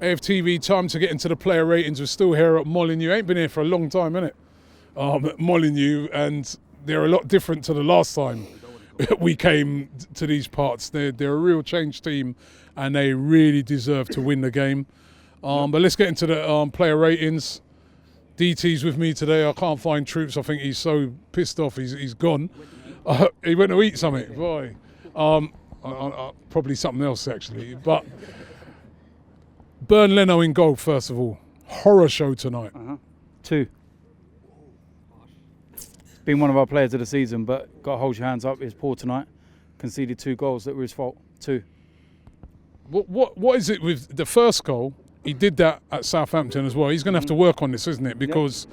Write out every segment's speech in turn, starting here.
AFTV, time to get into the player ratings. We're still here at Molineux. Ain't been here for a long time, innit? At Molineux, and they're a lot different to the last time we came to these parts. They're a real change team, and they really deserve to win the game. But let's get into the player ratings. DT's with me today. I can't find Troops. I think he's so pissed off. He's gone. He went to eat something. Boy, probably something else actually. But Bernd Leno in goal first of all. Horror show tonight. 2. Been one of our players of the season, but got to hold your hands up. He was poor tonight. Conceded 2 goals that were his fault. 2. What is it with the first goal? He did that at Southampton as well. He's going to have to work on this, isn't it? Because,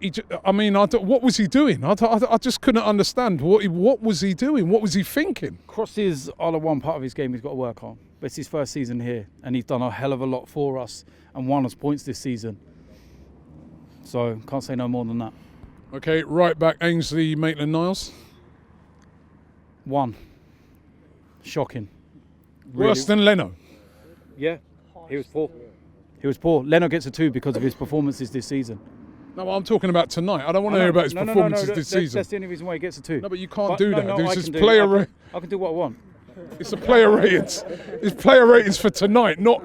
what was he doing? I just couldn't understand. What was he doing? What was he thinking? Crosses are the one part of his game he's got to work on. But it's his first season here, and he's done a hell of a lot for us and won us points this season. So, can't say no more than that. Okay, right back, Ainsley Maitland-Niles. 1. Shocking. Worse than Leno? Yeah. He was poor. He was poor. Leno gets a 2 because of his performances this season. No, I'm talking about tonight. I don't want to hear about his performances this season. That's the only reason why he gets a 2. No, but you can't do that. I can do what I want. It's a player ratings. It's player ratings for tonight, not.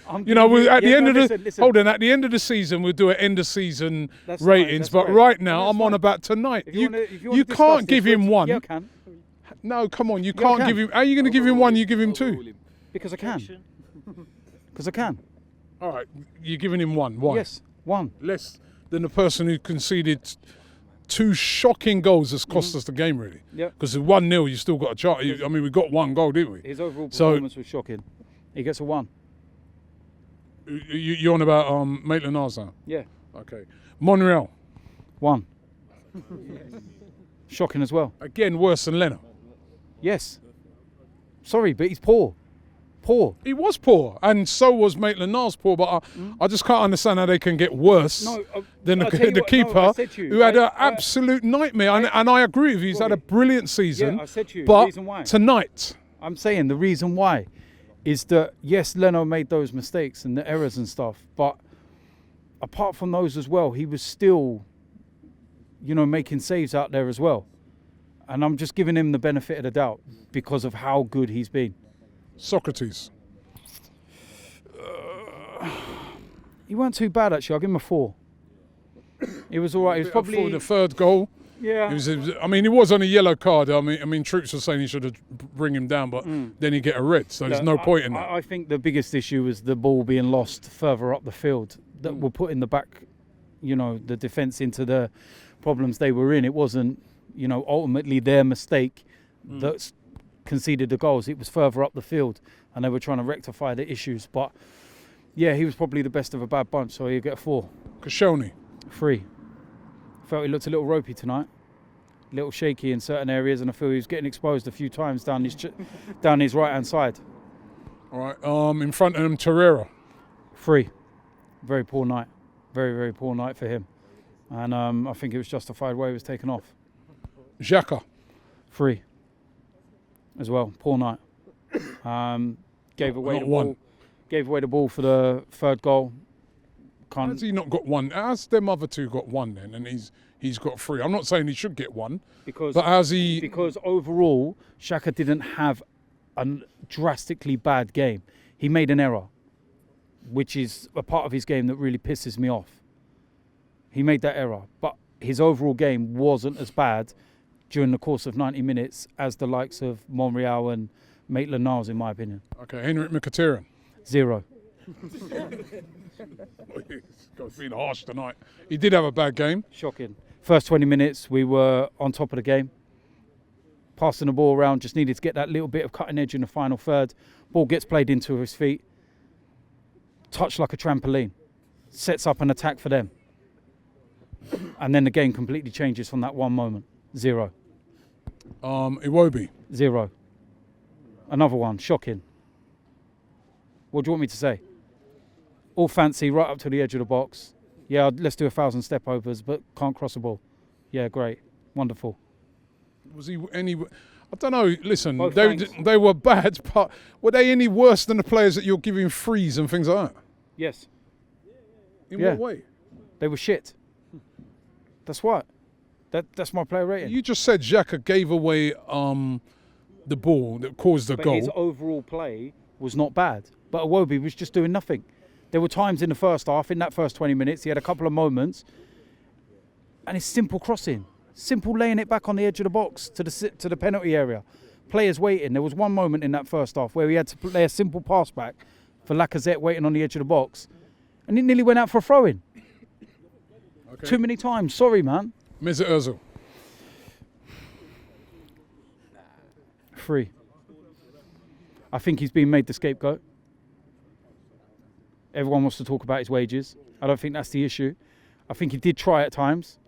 At the end of the season, we'll do an end of season ratings. But right now, I'm on about tonight. You can't give him 1. Yeah, I can. No, come on. You can't give him. How are you going to give him 1? You give him 2. Because I can. Because I can. All right, you're giving him 1. Why? Yes, 1. Less than the person who conceded 2 shocking goals that's cost us the game, really. Yeah. Because at 1-0, you still got a chance. We got 1 goal, didn't we? His overall performance was shocking. He gets a 1. You're on about Maitland-Niles now? Yeah. Okay. Monreal. 1. Shocking as well. Again, worse than Leno. Yes. Sorry, but he's poor. Poor. He was poor, and so was Maitland-Niles poor, but I just can't understand how they can get worse than the keeper, who had an absolute nightmare. And I agree with you, he's had a brilliant season. Yeah, I said to you, but the reason why. Tonight. I'm saying the reason why is that, yes, Leno made those mistakes and the errors and stuff, but apart from those as well, he was still, making saves out there as well. And I'm just giving him the benefit of the doubt because of how good he's been. SOKRATIS. He weren't too bad actually. I'll give him a 4. He was all right. He was probably for the 3rd goal. Yeah. He was on a yellow card. Troops were saying he should have bring him down, but then he get a red. So there's no point in that. I think the biggest issue was the ball being lost further up the field that were putting the back, the defence into the problems they were in. It wasn't, ultimately their mistake that's conceded the goals. It was further up the field and they were trying to rectify the issues. But yeah, he was probably the best of a bad bunch, so he'll get a 4. Koscielny. 3. Felt he looked a little ropey tonight, a little shaky in certain areas, and I feel he was getting exposed a few times down his right hand side. All right, in front of him, Torreira. 3. Very poor night. Very, very poor night for him. And I think it was justified why he was taken off. Xhaka. 3. As well, poor night. Gave away the ball for the 3rd goal. Has he not got 1? Has them other 2 got 1 then, and he's got 3? I'm not saying he should get 1, but has he? Because overall, Xhaka didn't have a drastically bad game. He made an error, which is a part of his game that really pisses me off. He made that error, but his overall game wasn't as bad during the course of 90 minutes as the likes of Monreal and Maitland-Niles, in my opinion. Okay, Henrik Mkhitaryan. 0. It's been harsh tonight. He did have a bad game. Shocking. First 20 minutes, we were on top of the game. Passing the ball around, just needed to get that little bit of cutting edge in the final third. Ball gets played into his feet. Touched like a trampoline. Sets up an attack for them. And then the game completely changes from that one moment. 0. Iwobi. 0. Another one. Shocking. What do you want me to say? All fancy, right up to the edge of the box. Yeah, let's do 1,000 step overs, but can't cross the ball. Yeah, great. Wonderful. Was he any? I don't know. Listen, Both they flanks. they were bad, but were they any worse than the players that you're giving frees and things like that? Yes. In Yeah. what way? They were shit. That's what. That's my player rating. You just said Xhaka gave away the ball that caused the But goal. his overall play was not bad. But Iwobi was just doing nothing. There were times in the first half, in that first 20 minutes, he had a couple of moments, and it's simple crossing, simple laying it back on the edge of the box to the penalty area. Players waiting. There was one moment in that first half where he had to play a simple pass back for Lacazette waiting on the edge of the box, and it nearly went out for a throw-in. Okay. Too many times. Sorry, man. Mesut Ozil. 3. I think he's been made the scapegoat. Everyone wants to talk about his wages. I don't think that's the issue. I think he did try at times,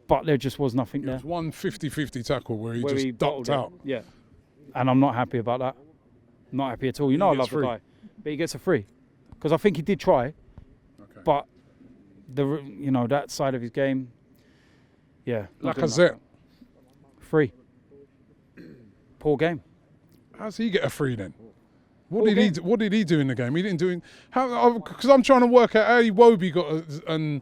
but there just was nothing It there. was one 50-50 tackle where he Where just he ducked bottled it. out. Yeah. And I'm not happy about that. Not happy at all. You know I gets love free. the guy. But he gets a free. Because I think he did try, Okay. but that side of his game, yeah. not good enough. Lacazette. 3. Poor game. How does he get a free then? What Poor did he? game. What did he do in the game? He didn't do. How? Because I'm trying to work out how Iwobi got and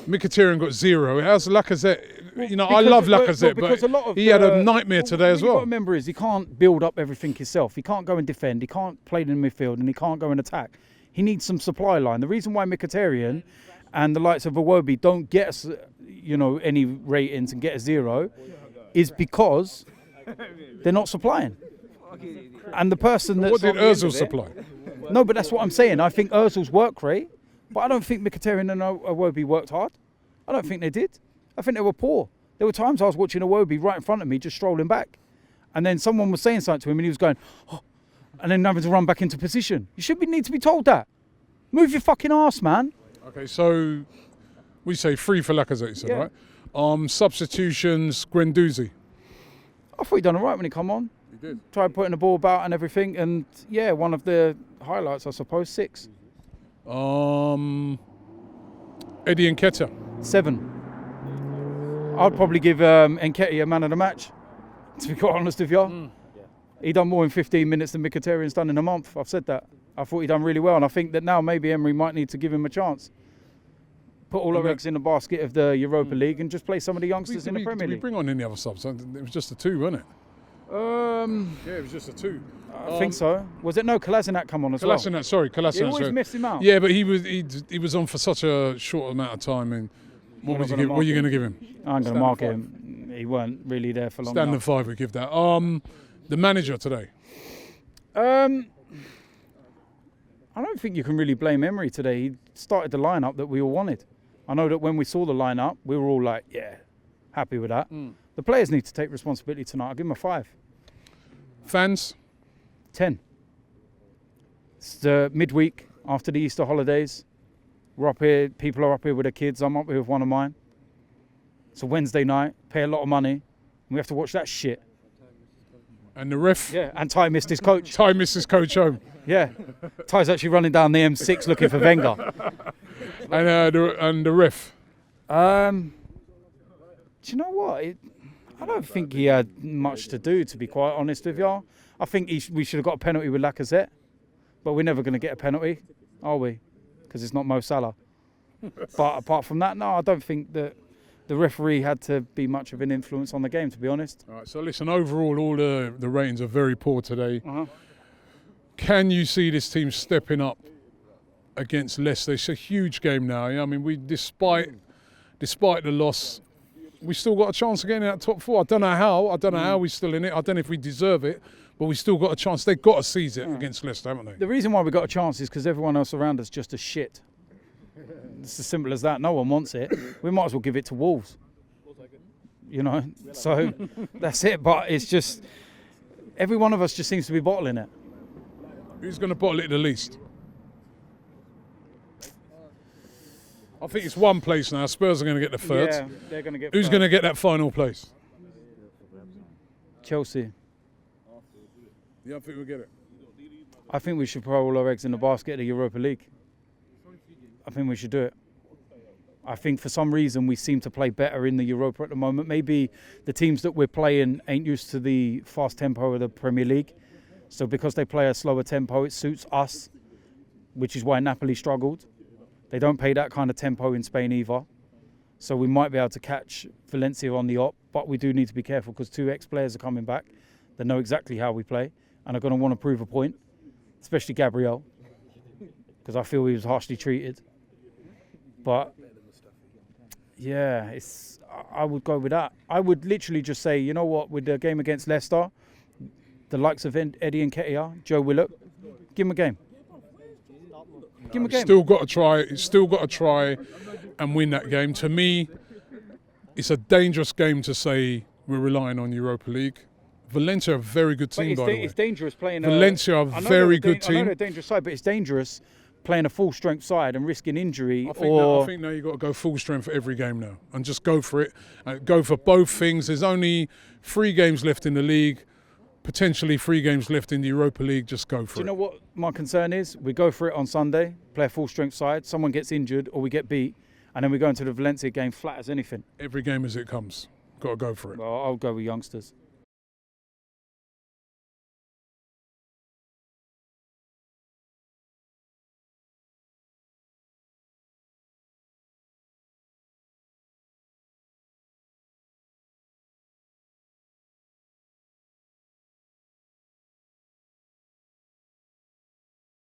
Mkhitaryan got 0. How's Lacazette? I Because- love Lacazette, because a lot but of he had a the- nightmare today as What you've got well. to remember is he can't build up everything himself. He can't go and defend. He can't play in the midfield, and he can't go and attack. He needs some supply line. The reason why Mkhitaryan and the likes of Iwobi don't get us, any ratings and get a 0, is because they're not supplying. And the person that's What did on the end Ozil of it- supply? No, but that's what I'm saying. I think Ozil's work rate, but I don't think Mkhitaryan and Iwobi worked hard. I don't think they did. I think they were poor. There were times I was watching Iwobi right in front of me, just strolling back. And then someone was saying something to him and he was going, oh, and then having to run back into position. You should need to be told that. Move your fucking arse, man. Okay, so we say 3 for Lacazette, you said, Yeah. right? Substitutions, Guendouzi. I thought he done all right when he come on. He did. Tried putting the ball about and everything. And yeah, one of the highlights, I suppose, 6. Eddie Nketiah. 7. I'd probably give Nketiah man of the match, to be quite honest with you. He done more in 15 minutes than Mkhitaryan's done in a month. I've said that. I thought he done really well, and I think that now maybe Emery might need to give him a chance. Put all our eggs in the basket of the Europa League and just play some of the youngsters in the Premier Did we League. bring on any other subs? It was just a 2, wasn't it? Yeah, it was just a 2. I think so. Was it no Kolasinac come on as well? Kolasinac, sorry, Kolasinac. You always sorry. miss him out. Yeah, but he was on for such a short amount of time. And what are you going to give him? I'm going to mark him. He weren't really there for long Standard enough. 5, we give that. The manager today. I don't think you can really blame Emery today. He started the lineup that we all wanted. I know that when we saw the lineup, we were all like, yeah, happy with that. The players need to take responsibility tonight. I'll give them a 5. Fans. 10. It's the midweek after the Easter holidays. We're up here, people are up here with their kids. I'm up here with one of mine. It's a Wednesday night, pay a lot of money, and we have to watch that shit. And the ref. Yeah, and Ty missed his coach. Ty missed his coach home. Yeah, Ty's actually running down the M6 looking for Wenger. And the ref. Do you know what? I don't think he had much to do, to be quite honest with you. I think we should have got a penalty with Lacazette, but we're never going to get a penalty, are we? Because it's not Mo Salah. But apart from that, no, I don't think that the referee had to be much of an influence on the game, to be honest. All right, so listen, overall, all the ratings are very poor today. Uh-huh. Can you see this team stepping up against Leicester? It's a huge game now. I mean, despite the loss, we still got a chance of getting in that top 4. I don't know how. I don't know how we're still in it. I don't know if we deserve it, but we still got a chance. They've got to seize it against Leicester, haven't they? The reason why we got a chance is because everyone else around us just as shit. It's as simple as that. No one wants it. We might as well give it to Wolves. So that's it. But it's just, every one of us just seems to be bottling it. Who's going to bottle it the least? I think it's one place now. Spurs are going to get the third. Yeah, they're going to get Who's third. going to get that final place? Chelsea. Yeah, I think we'll get it. I think we should put all our eggs in the basket of the Europa League. I think we should do it. I think for some reason we seem to play better in the Europa at the moment. Maybe the teams that we're playing ain't used to the fast tempo of the Premier League. So because they play a slower tempo, it suits us, which is why Napoli struggled. They don't play that kind of tempo in Spain either. So we might be able to catch Valencia on the op, but we do need to be careful because 2 ex-players are coming back. They know exactly how we play and are going to want to prove a point, especially Gabriel, because I feel he was harshly treated. But yeah, I would go with that. I would literally just say, you know what, with the game against Leicester, the likes of Eddie Nketiah, Joe Willock, give him a game. Give him a game. Still got to try and win that game. To me, it's a dangerous game to say we're relying on Europa League. Valencia are a very good team, by the way. It's dangerous playing Valencia are a very good team. I know they're a dangerous side, but it's dangerous playing a full-strength side and risking injury. I think now you've got to go full strength for every game now and just go for it. Go for both things. There's only 3 games left in the league, potentially 3 games left in the Europa League. Just go for it. Do you know what my concern is? We go for it on Sunday, play a full-strength side, someone gets injured or we get beat, and then we go into the Valencia game flat as anything. Every game as it comes. Got to go for it. Well, I'll go with youngsters.